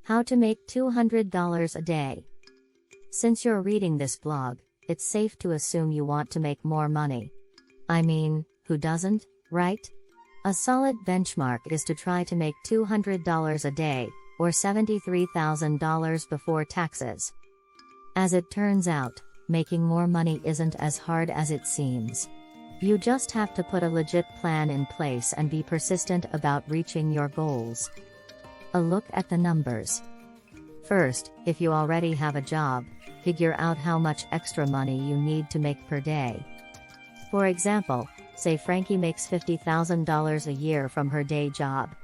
How to make $200 a day. Since you're reading this blog, it's safe to assume you want to make more money. I mean, who doesn't, right? A solid benchmark is to try to make $200 a day, or $73,000 before taxes. As it turns out, making more money isn't as hard as it seems. You just have to put a legit plan in place and be persistent about reaching your goals. A look at the numbers. First, if you already have a job, figure out how much extra money you need to make per day. For example, say Frankie makes $50,000 a year from her day job.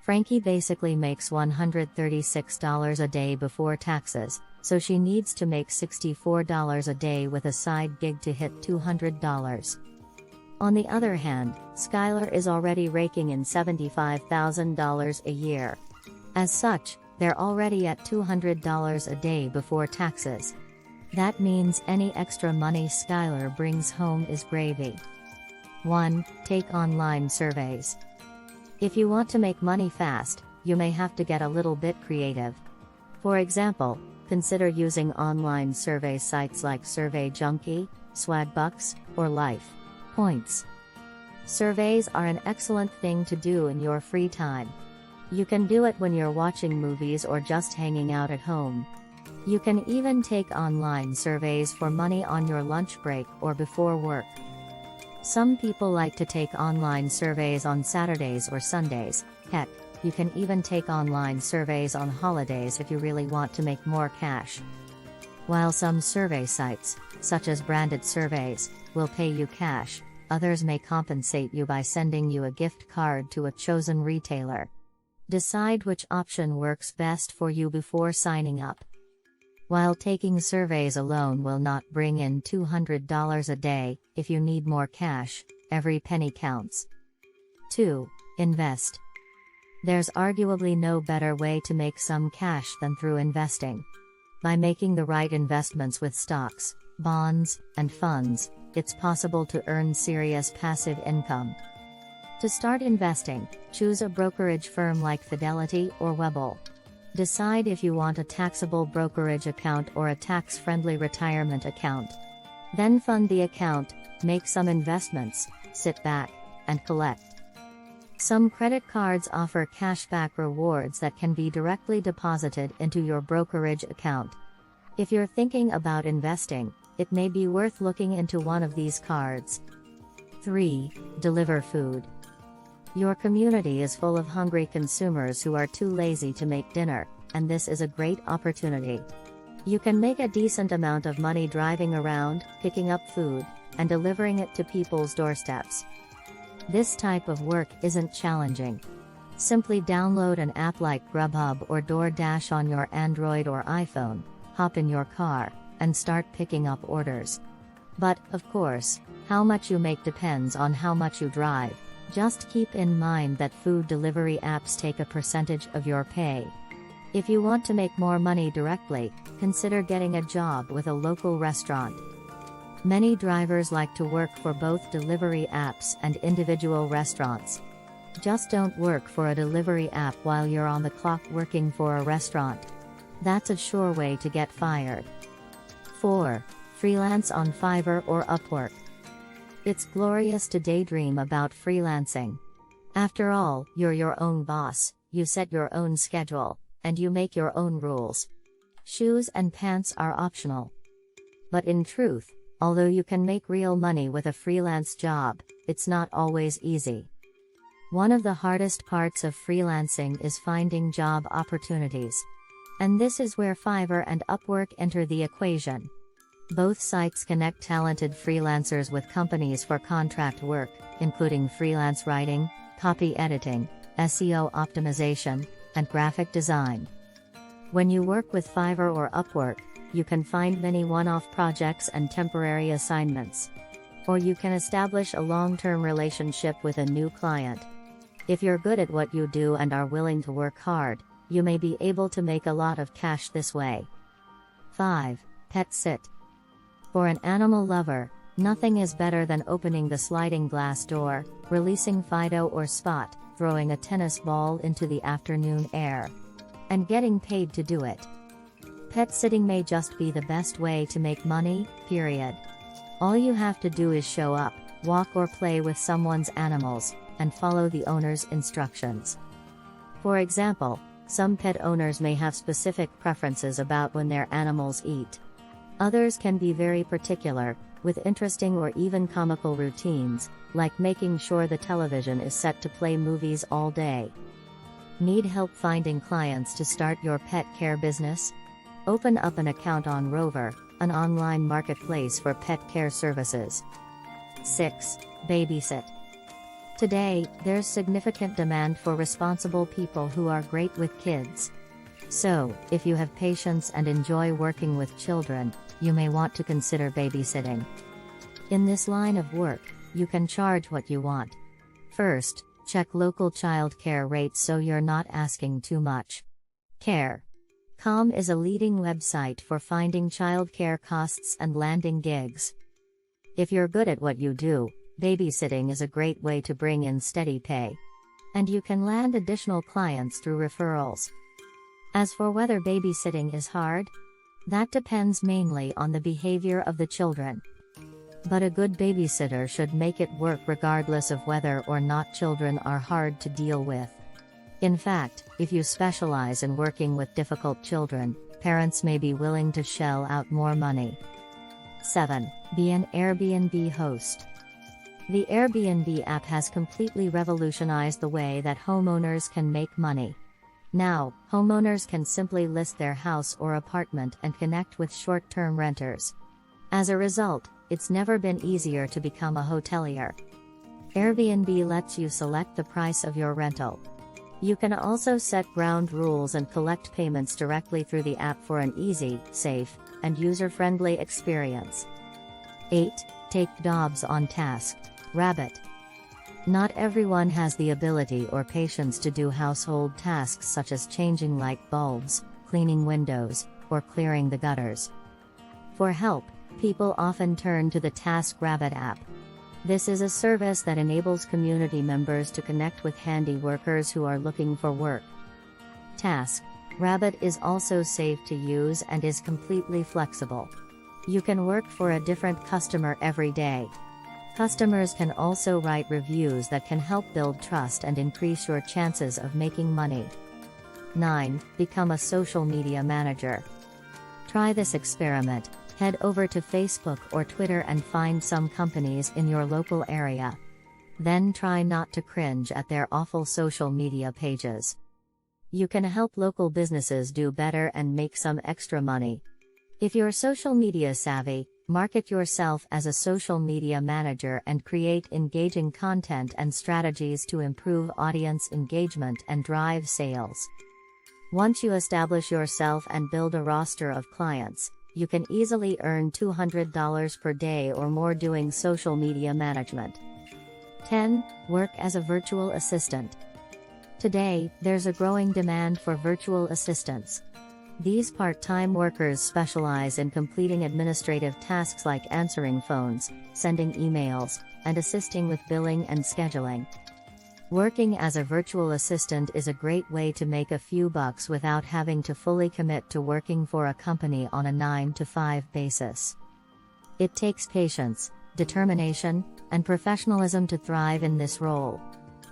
Frankie basically makes $136 a day before taxes, so she needs to make $64 a day with a side gig to hit $200. On the other hand, Skylar is already raking in $75,000 a year. As such, they're already at $200 a day before taxes. That means any extra money Skylar brings home is gravy. 1. Take online surveys. If you want to make money fast, you may have to get a little bit creative. For example, consider using online survey sites like Survey Junkie, Swagbucks, or Life Points. Surveys are an excellent thing to do in your free time. You can do it when you're watching movies or just hanging out at home. You can even take online surveys for money on your lunch break or before work. Some people like to take online surveys on Saturdays or Sundays. Heck, you can even take online surveys on holidays if you really want to make more cash. While some survey sites, such as branded surveys, will pay you cash, others may compensate you by sending you a gift card to a chosen retailer. Decide which option works best for you before signing up. While taking surveys alone will not bring in $200 a day, if you need more cash, every penny counts. 2. Invest. There's arguably no better way to make some cash than through investing. By making the right investments with stocks, bonds, and funds, it's possible to earn serious passive income. To start investing, choose a brokerage firm like Fidelity or Webull. Decide if you want a taxable brokerage account or a tax-friendly retirement account. Then fund the account, make some investments, sit back, and collect. Some credit cards offer cashback rewards that can be directly deposited into your brokerage account. If you're thinking about investing, it may be worth looking into one of these cards. 3. Deliver food. Your community is full of hungry consumers who are too lazy to make dinner, and this is a great opportunity. You can make a decent amount of money driving around, picking up food, and delivering it to people's doorsteps. This type of work isn't challenging. Simply download an app like Grubhub or DoorDash on your Android or iPhone, hop in your car, and start picking up orders. But, of course, how much you make depends on how much you drive. Just keep in mind that food delivery apps take a percentage of your pay. If you want to make more money directly, consider getting a job with a local restaurant. Many drivers like to work for both delivery apps and individual restaurants. Just don't work for a delivery app while you're on the clock working for a restaurant. That's a sure way to get fired. 4. Freelance on Fiverr or Upwork. It's glorious to daydream about freelancing. After all, you're your own boss, you set your own schedule, and you make your own rules. Shoes and pants are optional. But in truth, although you can make real money with a freelance job, it's not always easy. One of the hardest parts of freelancing is finding job opportunities. And this is where Fiverr and Upwork enter the equation. Both sites connect talented freelancers with companies for contract work, including freelance writing, copy editing, SEO optimization, and graphic design. When you work with Fiverr or Upwork, you can find many one-off projects and temporary assignments. Or you can establish a long-term relationship with a new client. If you're good at what you do and are willing to work hard, you may be able to make a lot of cash this way. 5. Pet sit. For an animal lover, nothing is better than opening the sliding glass door, releasing Fido or Spot, throwing a tennis ball into the afternoon air. and getting paid to do it. Pet sitting may just be the best way to make money, period. All you have to do is show up, walk or play with someone's animals, and follow the owner's instructions. For example, some pet owners may have specific preferences about when their animals eat. Others can be very particular, with interesting or even comical routines, like making sure the television is set to play movies all day. Need help finding clients to start your pet care business? Open up an account on Rover, an online marketplace for pet care services. 6. Babysit. Today, there's significant demand for responsible people who are great with kids. So, if you have patience and enjoy working with children, you may want to consider babysitting. In this line of work, you can charge what you want. First, check local childcare rates so you're not asking too much. Care.com is a leading website for finding childcare costs and landing gigs. If you're good at what you do, babysitting is a great way to bring in steady pay. And you can land additional clients through referrals. As for whether babysitting is hard, that depends mainly on the behavior of the children. But a good babysitter should make it work regardless of whether or not children are hard to deal with. In fact, if you specialize in working with difficult children, parents may be willing to shell out more money. 7. Be an Airbnb host. The Airbnb app has completely revolutionized the way that homeowners can make money. Now, homeowners can simply list their house or apartment and connect with short-term renters. As a result, it's never been easier to become a hotelier. Airbnb lets you select the price of your rental. You can also set ground rules and collect payments directly through the app for an easy, safe, and user-friendly experience. 8. Take jobs on task. Rabbit. Not everyone has the ability or patience to do household tasks such as changing light bulbs, cleaning windows, or clearing the gutters. For help, people often turn to the TaskRabbit app. This is a service that enables community members to connect with handy workers who are looking for work. TaskRabbit is also safe to use and is completely flexible. You can work for a different customer every day. Customers can also write reviews that can help build trust and increase your chances of making money. 9. Become a social media manager. Try this experiment. Head over to Facebook or Twitter and find some companies in your local area. Then try not to cringe at their awful social media pages. You can help local businesses do better and make some extra money. If you're social media savvy, market yourself as a social media manager and create engaging content and strategies to improve audience engagement and drive sales. Once you establish yourself and build a roster of clients, you can easily earn $200 per day or more doing social media management. 10. Work as a virtual assistant. Today, there's a growing demand for virtual assistants. These part-time workers specialize in completing administrative tasks like answering phones, sending emails, and assisting with billing and scheduling. Working as a virtual assistant is a great way to make a few bucks without having to fully commit to working for a company on a 9-to-5 basis. It takes patience, determination, and professionalism to thrive in this role.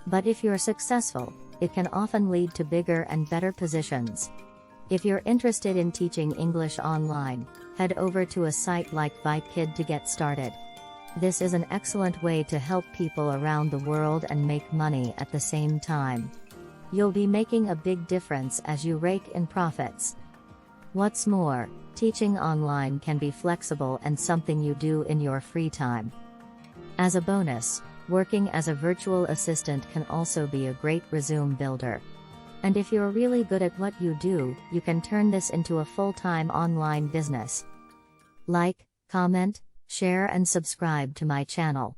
But if you're successful, it can often lead to bigger and better positions. If you're interested in teaching English online, head over to a site like VipeKid to get started. This is an excellent way to help people around the world and make money at the same time. You'll be making a big difference as you rake in profits. What's more, teaching online can be flexible and something you do in your free time. As a bonus, working as a virtual assistant can also be a great resume builder. And if you're really good at what you do, you can turn this into a full-time online business. Like, comment, share and subscribe to my channel.